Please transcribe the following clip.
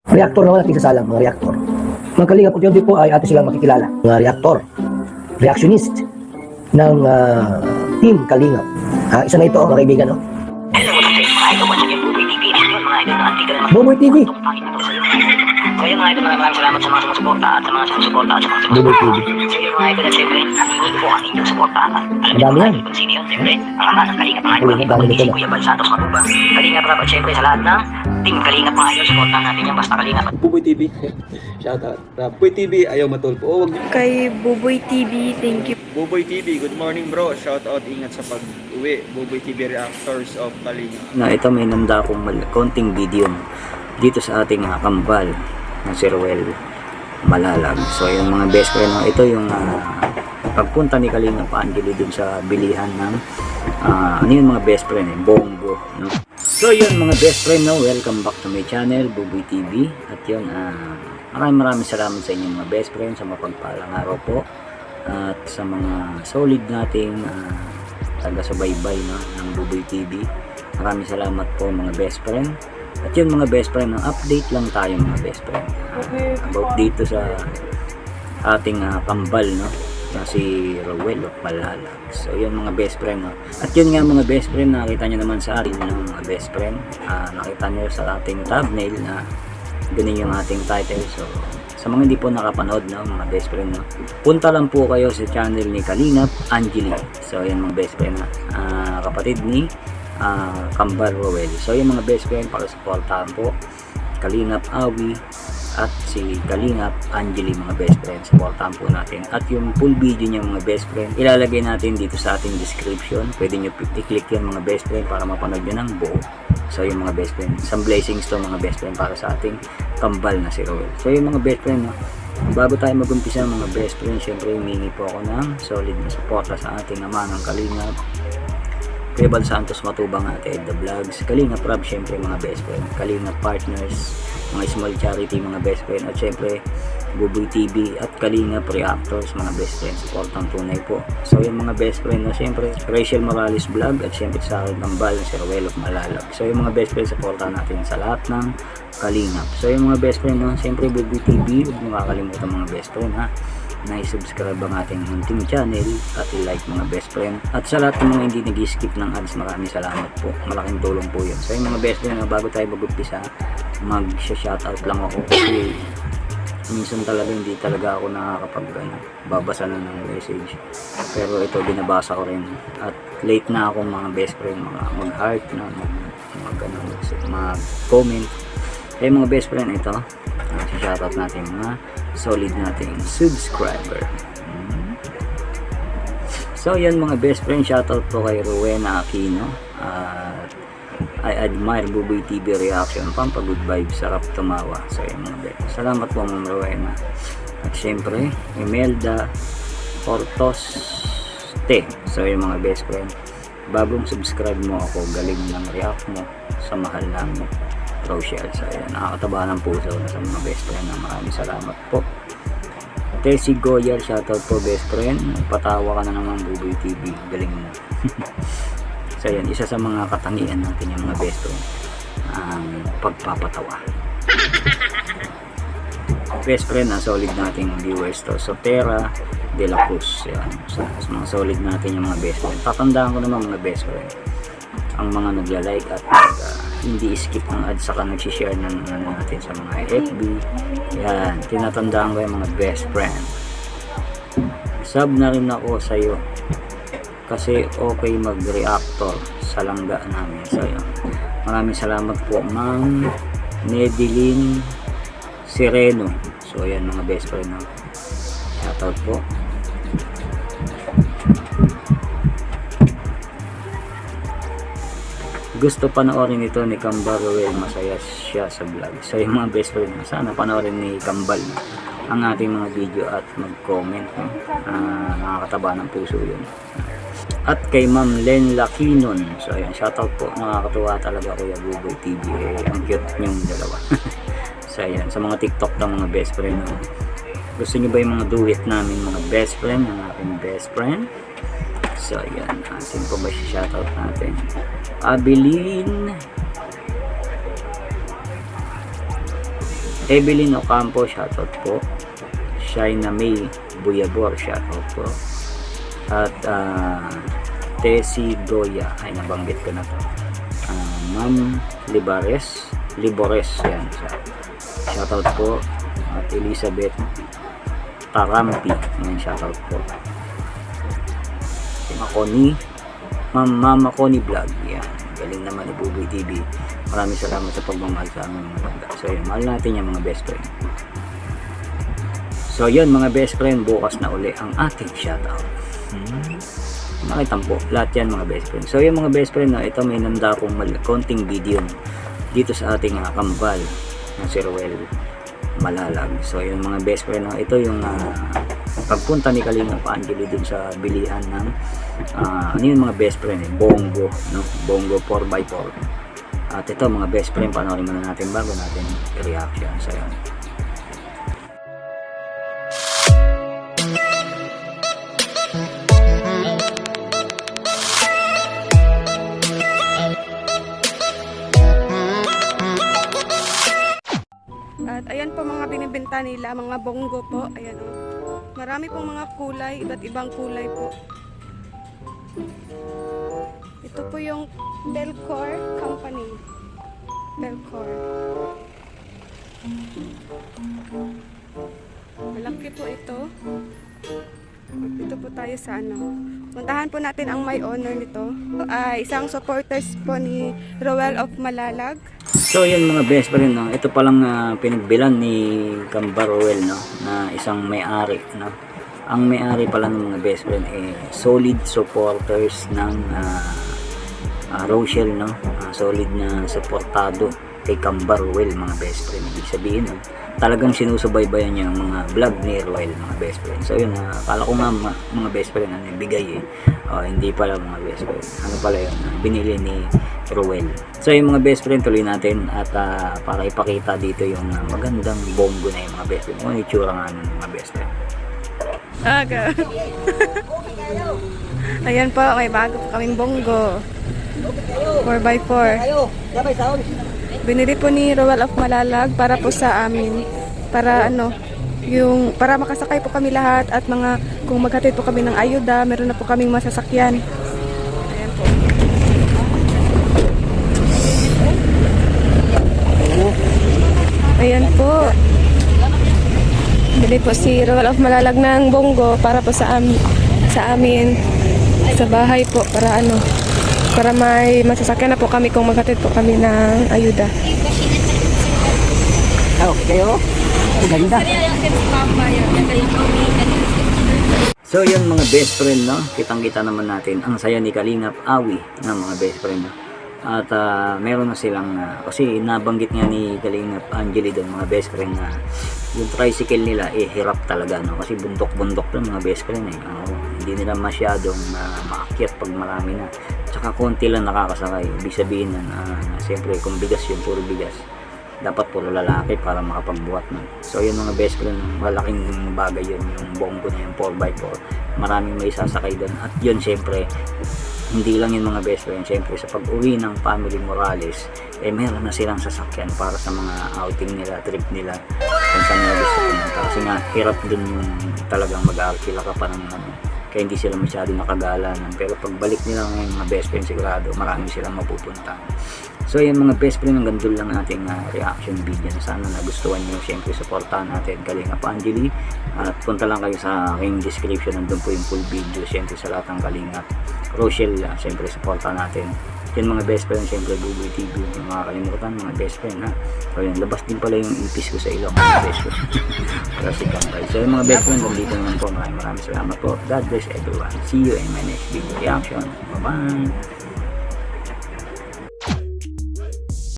Reactor naman at isasalang, mga reactor. Mga Kalingap, unti-unti po ay ato silang makikilala. Mga reactor, reactionist ng Team Kalingap. Isa na ito, mga kaibigan, no? Boboy TV. So yun mga idol, maraming salamat sa mga sumusuporta at sa mga sumusuporta at sa mga Boboy TV. So yun mga idol, at syempre, naningi ko ang inyong suporta. Madami yan. Kung sino yun, syempre, ang ama ng Kalingap mga idol, Madami iba nito, si no? Kuya Bal Santos Matuba. Kalingap Rap at syempre sa lahat ng Team Kalingap mga idol, suportahan natin yan, basta Kalingap. Buboy TV. Shoutout. Buboy TV, ayaw matulpo. Oh, wag Kay Buboy TV, thank you. Buboy TV, good morning bro. Shoutout, ingat sa pag-uwi. Buboy TV Reactors of Kalinga. Na ito may nanda akong konting video dito sa ating kambal na si Ruel Malalag. So yung mga best friend, ito yung pagpunta ni Kalingap Angeli dun sa bilihan ng ano yung mga best friend, Bongo, no? So yun mga best friend, no? Welcome back to my channel, Buboy TV. At yun, maraming salamat sa inyong mga best friend, sa mapagpalang araw po, at sa mga solid nating taga-subaybay, no, ng Buboy TV. Maraming salamat po mga best friend. At yun mga best friend, update lang tayo mga best friend about dito sa ating kambal, no, na si Ruel Malalag. So yun mga best friend, no. At yun nga mga best friend, nakita nyo naman sa atin ng mga best friend, nakita nyo sa ating thumbnail na ganun yung ating title. So sa mga hindi po nakapanood, no, mga best friend, no, punta lang po kayo sa channel ni Kalingap Angeli. So yan mga best friend, kapatid ni Kambal Ruel. So yung mga best friend, pakisuportahan po Kalingap Awi at si Kalingap Angeli mga best friend, supportahan po natin. At yung full video niya mga best friend, ilalagay natin dito sa ating description. Pwede nyo i-click yan mga best friend para mapanood nyo ng buo. So yung mga best friend, some blessings to mga best friend para sa ating kambal na si Ruel. So yung mga best friend, no, bago tayo mag-umpisa mga best friend, syempre humingi po ako ng solid na suporta sa ating ama ng Kalingap, Kuya Bal Santos Matubang, Ate Ed The Vlogs, Kalingap Rab, syempre mga best friend, Kalingap Partners, mga small charity mga best friend, at syempre Buboy TV at Kalingap Reactors mga best friend, supportang tunay po. So yung mga best friend, no, syempre Rachel Morales Vlog, at syempre sa akin Kambal si Ruel Malalag. So yung mga best friend, supportan natin sa lahat ng Kalingap. So yung mga best friend, no, syempre Buboy TV, huwag nyo kakalimutan mga best friend, ha, na i-subscribe ang ating munting channel at i-like mga best friend. At sa lahat ng mga hindi nag-skip ng ads, maraming salamat po, malaking tulong po yun. So yung mga best friend, bago tayo mag-umpisa, mag-shoutout lang ako kasi minsan talaga hindi talaga ako babasa na ng message, pero ito binabasa ko rin. At late na ako mga best friend, mag-heart na mag-comment. Kaya mga best friend, ito shoutout natin mga solid nating subscriber. So yan mga best friend, shoutout po kay Rowena Aquino. I admire Buboy TV reaction, pampa-good vibes, sarap tumawa. So yan mga best, salamat po Ma'am Rowena. At syempre Imelda Portoste. So yung mga best friend, bagong subscribe mo ako, galing ng react mo sa mahal namin Rochelle. So yan, nakakataba ng puso na sa mga best friend, na maraming salamat po. Tessie Goyal, shoutout po best friend, patawa ka na naman Buboy TV, galing mo. So yan, isa sa mga katangian natin yung mga best friend, ang pagpapatawa. Best friend, solid nating viewers to, Sotera De La Cruz. Yan, sa mga solid natin yung mga best friend. Tatandaan ko naman mga best friend, ang mga nagla-like at hindi skip ang ads, saka nag-share ng natin sa mga FB. Yan, tinatandaan ko yung mga best friend. Sub na rin ako sa iyo kasi okay mag-reactor sa langga namin. So yun, maraming salamat po Ma'am Nedeline Sireno. So yan mga best friend, no? Shoutout po. Gusto panoorin ito ni Kambal Ruel, masaya siya sa vlog. So yung mga best friend, sana panoorin ni Kambal ang ating mga video at mag-comment, no? Nakakataba ng puso yun. At kay Ma'am Len Laquinon, so ayan, shoutout po, nakakatuwa talaga Kuya Buboy TV, ang cute nyong dalawa. So ayan, sa mga TikTok ng mga best friend, no? Gusto nyo ba yung mga duet namin mga best friend, ang aking best friend? So ayan, atin po ba siya shoutout natin? Abilin Evelyn Ocampo, shoutout po. Shaina May Buyabor, shoutout po. At Tessie Goya, ay nabanggit ko na to. Ma'am Libores, yan. Shoutout po. At Elizabeth Tarampi, yan, shoutout po. Mama Connie Vlog, yan. Galing naman ni Buboy TV. Maraming salamat sa pagmamahal sa aming mga banda. So yun, mahal natin yung mga best friend. So yun mga best friend, bukas na uli ang ating shoutout. Makitampo, lahat yan mga best friend. So yung mga best friend, no, ito may nanda akong konting video dito sa ating kambal na si Ruel Malalag. So yung mga best friend, no, ito yung pagpunta ni Kalingap Angelo dun sa bilihan ng ano yung mga best friend, Bongo, no? Bongo 4x4. At ito mga best friend, panoorin muna natin bago natin reaction sa yun. At ayan po mga binibenta nila, mga bongo po. Ayan o. Marami pong mga kulay, iba't ibang kulay po. Ito po yung Belcor Company. Belcor. Malaki po ito. Dito po tayo sa ano. Puntahan po natin ang may owner nito. Isang supporters po ni Roel of Malalag. So yun mga best friend, no? Ito palang pinagbilan ni Kamba Roel, no? Na isang may-ari, no? Ang may-ari pala ng mga best friend solid supporters ng Rochelle, no? Solid na supportado kay Kamba Roel mga best friend. Ibig sabihin, no? Talagang sinusubaybayan niya ang mga vlog ni Roel mga best friend. So yun, akala ko nga mga best friend ano bigay hindi pala mga best friend. Ano pala yun, binili ni Roel. So yung mga best friend, tuloy natin at para ipakita dito yung magandang bongo na yung mga best friend. Kung ano itsura nga ng mga best friend. Aga. Ayan po, may bago po kaming bongo. 4x4. Binili po ni Roel of Malalag para po sa amin. Para ano, para makasakay po kami lahat at kung maghatid po kami ng ayuda, meron na po kaming masasakyan. Ayan po. Ayan po. Bili po si Roel of Malalag ng bongo para po sa amin sa bahay po para may masasakyan na po kami kung maghatid po kami ng ayuda. Okay, oh. Ang ganda. So yun mga best friend, no? Kitang-kita naman natin ang saya ni Kalingap Awi ng mga best friend, no? At meron na silang kasi nabanggit nga ni Kalingap Angeli doon mga best friend na yung tricycle nila hirap talaga, no? Kasi bundok-bundok lang mga best friend hindi nila masyadong maakyat pag marami na, tsaka konti lang nakakasakay. Ibig sabihin siyempre kung bigas yun, puro bigas, dapat puro lalaki para makapagbuhat, no? So yun mga best friend, malaking bagay yun yung bongo na yung 4x4, maraming may sasakay doon. At yun siyempre hindi lang yung mga best friend, siyempre sa pag-uwi ng family Morales meron na silang sasakyan para sa mga outing nila, trip nila kung saan nila gusto pumunta. Kasi nga hirap dun yung talagang mag-aarkila ka pa ng kaya hindi sila masyado nakagala pero pagbalik nila ngayon mga best friend, sigurado marami silang mapupunta. So yung mga best friend, hanggang doon lang ating reaction video. Sana nagustuhan nyo. Siyempre supportahan natin Kalingap Angeli at punta lang kayo sa aking description, nandun po yung full video. Siyempre sa lahat ng Kalingap Rochelle, siyempre supportahan natin yung mga best friend. Siyempre Buboy TV, yung mga kalimutan mga best friend so yun, labas din pala yung ipis ko sa ilong mga best friend para si Kampay. So yung mga best friend, dito naman po, maraming salamat po. God bless everyone. See you in my next video reaction. Bye bye.